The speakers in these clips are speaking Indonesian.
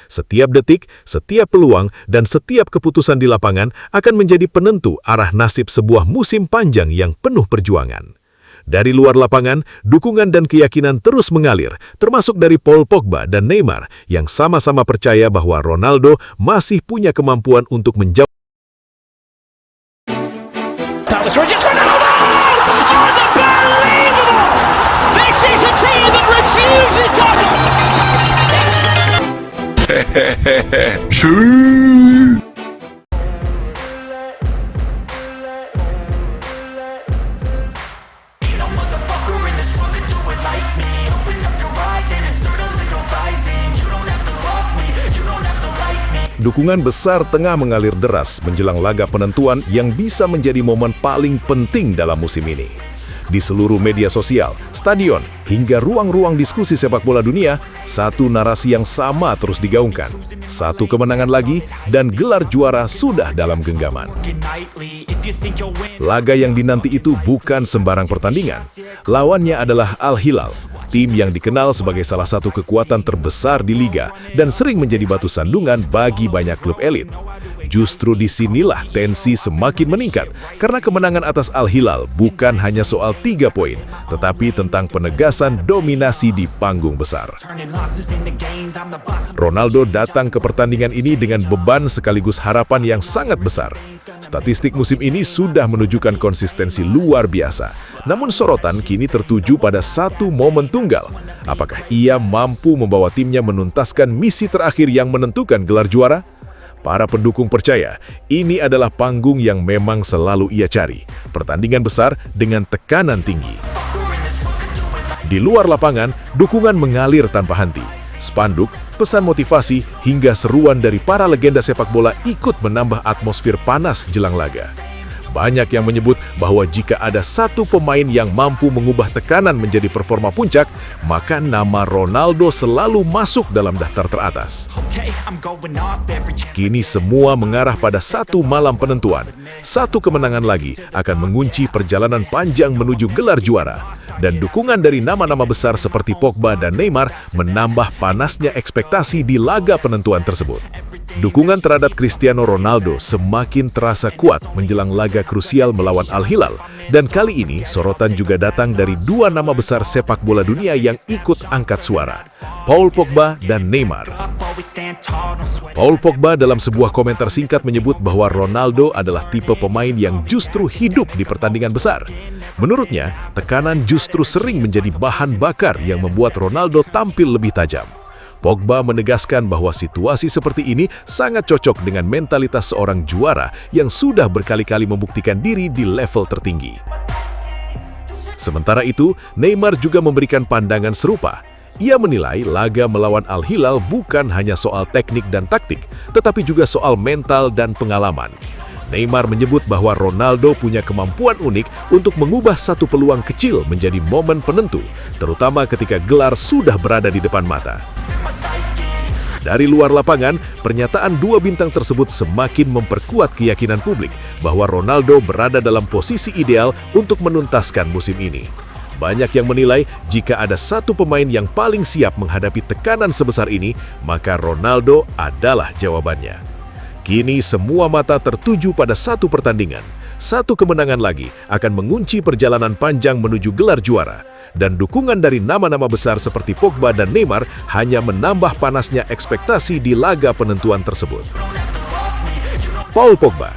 Setiap detik, setiap peluang, dan setiap keputusan di lapangan akan menjadi penentu arah nasib sebuah musim panjang yang penuh perjuangan. Dari luar lapangan, dukungan dan keyakinan terus mengalir, termasuk dari Paul Pogba dan Neymar yang sama-sama percaya bahwa Ronaldo masih punya kemampuan untuk menjawab. That was Regis Ronaldo! Unbelievable! This is a team that refuses to... Dukungan besar tengah mengalir deras menjelang laga penentuan yang bisa menjadi momen paling penting dalam musim ini. Di seluruh media sosial, stadion, hingga ruang-ruang diskusi sepak bola dunia, satu narasi yang sama terus digaungkan. Satu kemenangan lagi, dan gelar juara sudah dalam genggaman. Laga yang dinanti itu bukan sembarang pertandingan. Lawannya adalah Al Hilal, tim yang dikenal sebagai salah satu kekuatan terbesar di liga dan sering menjadi batu sandungan bagi banyak klub elit. Justru disinilah tensi semakin meningkat karena kemenangan atas Al Hilal bukan hanya soal 3 poin, tetapi tentang penegasan dominasi di panggung besar. Ronaldo datang ke pertandingan ini dengan beban sekaligus harapan yang sangat besar. Statistik musim ini sudah menunjukkan konsistensi luar biasa. Namun sorotan kini tertuju pada satu momen tunggal. Apakah ia mampu membawa timnya menuntaskan misi terakhir yang menentukan gelar juara? Para pendukung percaya, ini adalah panggung yang memang selalu ia cari. Pertandingan besar dengan tekanan tinggi. Di luar lapangan, dukungan mengalir tanpa henti. Spanduk, pesan motivasi, hingga seruan dari para legenda sepak bola ikut menambah atmosfer panas jelang laga. Banyak yang menyebut bahwa jika ada satu pemain yang mampu mengubah tekanan menjadi performa puncak, maka nama Ronaldo selalu masuk dalam daftar teratas. Kini semua mengarah pada satu malam penentuan. Satu kemenangan lagi akan mengunci perjalanan panjang menuju gelar juara. Dan dukungan dari nama-nama besar seperti Pogba dan Neymar menambah panasnya ekspektasi di laga penentuan tersebut. Dukungan terhadap Cristiano Ronaldo semakin terasa kuat menjelang laga krusial melawan Al Hilal, dan kali ini sorotan juga datang dari dua nama besar sepak bola dunia yang ikut angkat suara, Paul Pogba dan Neymar. Paul Pogba dalam sebuah komentar singkat menyebut bahwa Ronaldo adalah tipe pemain yang justru hidup di pertandingan besar. Menurutnya, tekanan justru sering menjadi bahan bakar yang membuat Ronaldo tampil lebih tajam. Pogba menegaskan bahwa situasi seperti ini sangat cocok dengan mentalitas seorang juara yang sudah berkali-kali membuktikan diri di level tertinggi. Sementara itu, Neymar juga memberikan pandangan serupa. Ia menilai laga melawan Al Hilal bukan hanya soal teknik dan taktik, tetapi juga soal mental dan pengalaman. Neymar menyebut bahwa Ronaldo punya kemampuan unik untuk mengubah satu peluang kecil menjadi momen penentu, terutama ketika gelar sudah berada di depan mata. Dari luar lapangan, pernyataan dua bintang tersebut semakin memperkuat keyakinan publik bahwa Ronaldo berada dalam posisi ideal untuk menuntaskan musim ini. Banyak yang menilai jika ada satu pemain yang paling siap menghadapi tekanan sebesar ini, maka Ronaldo adalah jawabannya. Kini semua mata tertuju pada satu pertandingan. Satu kemenangan lagi akan mengunci perjalanan panjang menuju gelar juara. Dan dukungan dari nama-nama besar seperti Pogba dan Neymar hanya menambah panasnya ekspektasi di laga penentuan tersebut. Paul Pogba: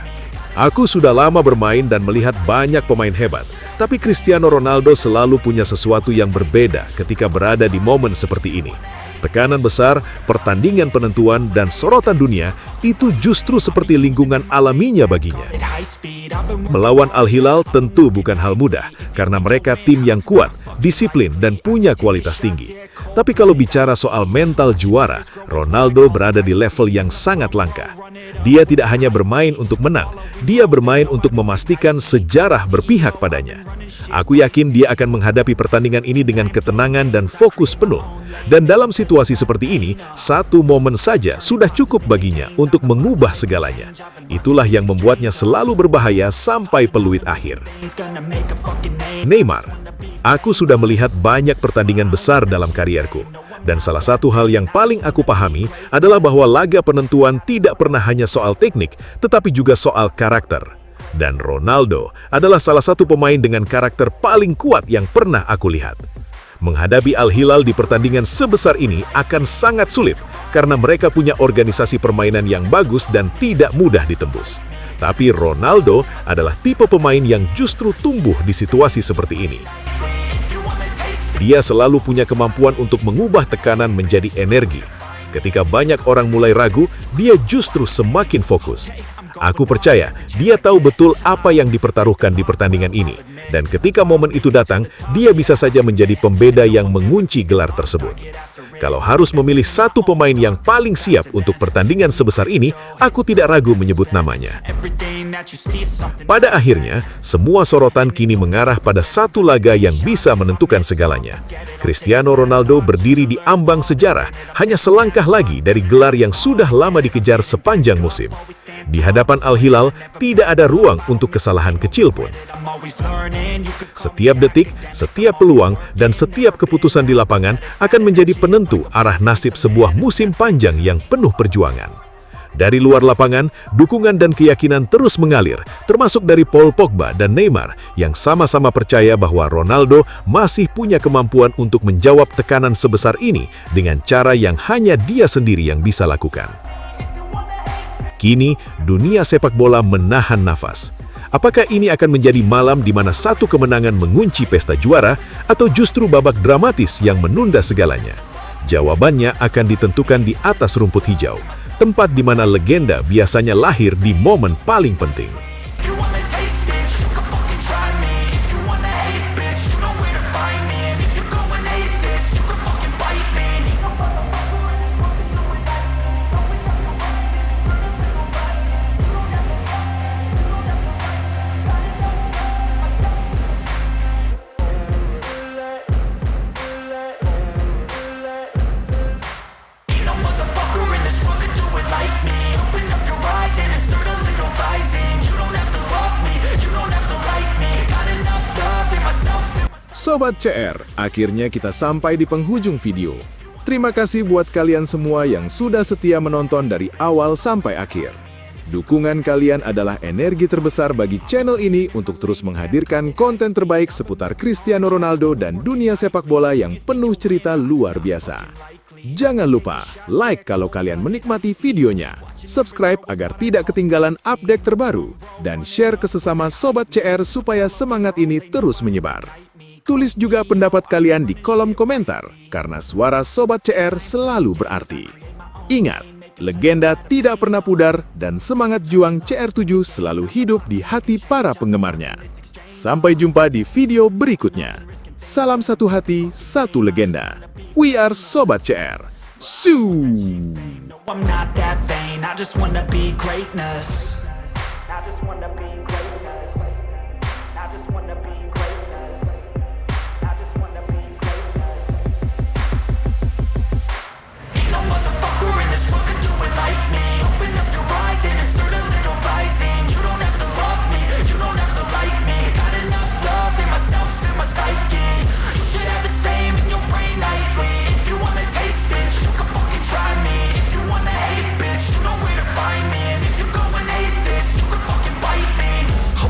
aku sudah lama bermain dan melihat banyak pemain hebat, tapi Cristiano Ronaldo selalu punya sesuatu yang berbeda ketika berada di momen seperti ini. Tekanan besar, pertandingan penentuan, dan sorotan dunia itu justru seperti lingkungan alaminya baginya. Melawan Al Hilal tentu bukan hal mudah, karena mereka tim yang kuat, disiplin, dan punya kualitas tinggi. Tapi kalau bicara soal mental juara, Ronaldo berada di level yang sangat langka. Dia tidak hanya bermain untuk menang, dia bermain untuk memastikan sejarah berpihak padanya. Aku yakin dia akan menghadapi pertandingan ini dengan ketenangan dan fokus penuh. Dan dalam situasi seperti ini, satu momen saja sudah cukup baginya untuk mengubah segalanya. Itulah yang membuatnya selalu berbahaya sampai peluit akhir. Neymar: aku sudah melihat banyak pertandingan besar dalam karierku. Dan salah satu hal yang paling aku pahami adalah bahwa laga penentuan tidak pernah hanya soal teknik, tetapi juga soal karakter. Dan Ronaldo adalah salah satu pemain dengan karakter paling kuat yang pernah aku lihat. Menghadapi Al Hilal di pertandingan sebesar ini akan sangat sulit karena mereka punya organisasi permainan yang bagus dan tidak mudah ditembus. Tapi Ronaldo adalah tipe pemain yang justru tumbuh di situasi seperti ini. Dia selalu punya kemampuan untuk mengubah tekanan menjadi energi. Ketika banyak orang mulai ragu, dia justru semakin fokus. Aku percaya dia tahu betul apa yang dipertaruhkan di pertandingan ini. Dan ketika momen itu datang, dia bisa saja menjadi pembeda yang mengunci gelar tersebut. Kalau harus memilih satu pemain yang paling siap untuk pertandingan sebesar ini, aku tidak ragu menyebut namanya. Pada akhirnya, semua sorotan kini mengarah pada satu laga yang bisa menentukan segalanya. Cristiano Ronaldo berdiri di ambang sejarah, hanya selangkah lagi dari gelar yang sudah lama dikejar sepanjang musim. Di hadapan Al Hilal, tidak ada ruang untuk kesalahan kecil pun. Setiap detik, setiap peluang, dan setiap keputusan di lapangan akan menjadi penentu arah nasib sebuah musim panjang yang penuh perjuangan. Dari luar lapangan, dukungan dan keyakinan terus mengalir, termasuk dari Paul Pogba dan Neymar yang sama-sama percaya bahwa Ronaldo masih punya kemampuan untuk menjawab tekanan sebesar ini dengan cara yang hanya dia sendiri yang bisa lakukan. Kini, dunia sepak bola menahan nafas. Apakah ini akan menjadi malam di mana satu kemenangan mengunci pesta juara atau justru babak dramatis yang menunda segalanya? Jawabannya akan ditentukan di atas rumput hijau, tempat di mana legenda biasanya lahir di momen paling penting. Sobat CR, akhirnya kita sampai di penghujung video. Terima kasih buat kalian semua yang sudah setia menonton dari awal sampai akhir. Dukungan kalian adalah energi terbesar bagi channel ini untuk terus menghadirkan konten terbaik seputar Cristiano Ronaldo dan dunia sepak bola yang penuh cerita luar biasa. Jangan lupa like kalau kalian menikmati videonya, subscribe agar tidak ketinggalan update terbaru, dan share ke sesama Sobat CR supaya semangat ini terus menyebar. Tulis juga pendapat kalian di kolom komentar, karena suara Sobat CR selalu berarti. Ingat, legenda tidak pernah pudar dan semangat juang CR7 selalu hidup di hati para penggemarnya. Sampai jumpa di video berikutnya. Salam satu hati, satu legenda. We are Sobat CR. Su. I'm not that vain, I just wanna be greatness. I just wanna be greatness. I just wanna be greatness. I just wanna be greatness. Ain't no motherfucker in this world could do it like me. Open up your eyes and insert a little rising. You don't have to love me, you don't have to like me. Got enough love in myself and my psyche. You should have the same in your brain nightly. If you wanna taste, bitch, you can fucking try me. If you wanna hate, bitch, you know where to find me. And if you go and hate this, you can fucking bite me.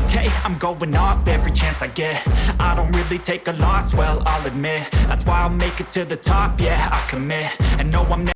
Okay, I'm going off every chance I get. I don't really take a loss, well, I'll admit. That's why I'll make it to the top, yeah, I commit. And no, I'm never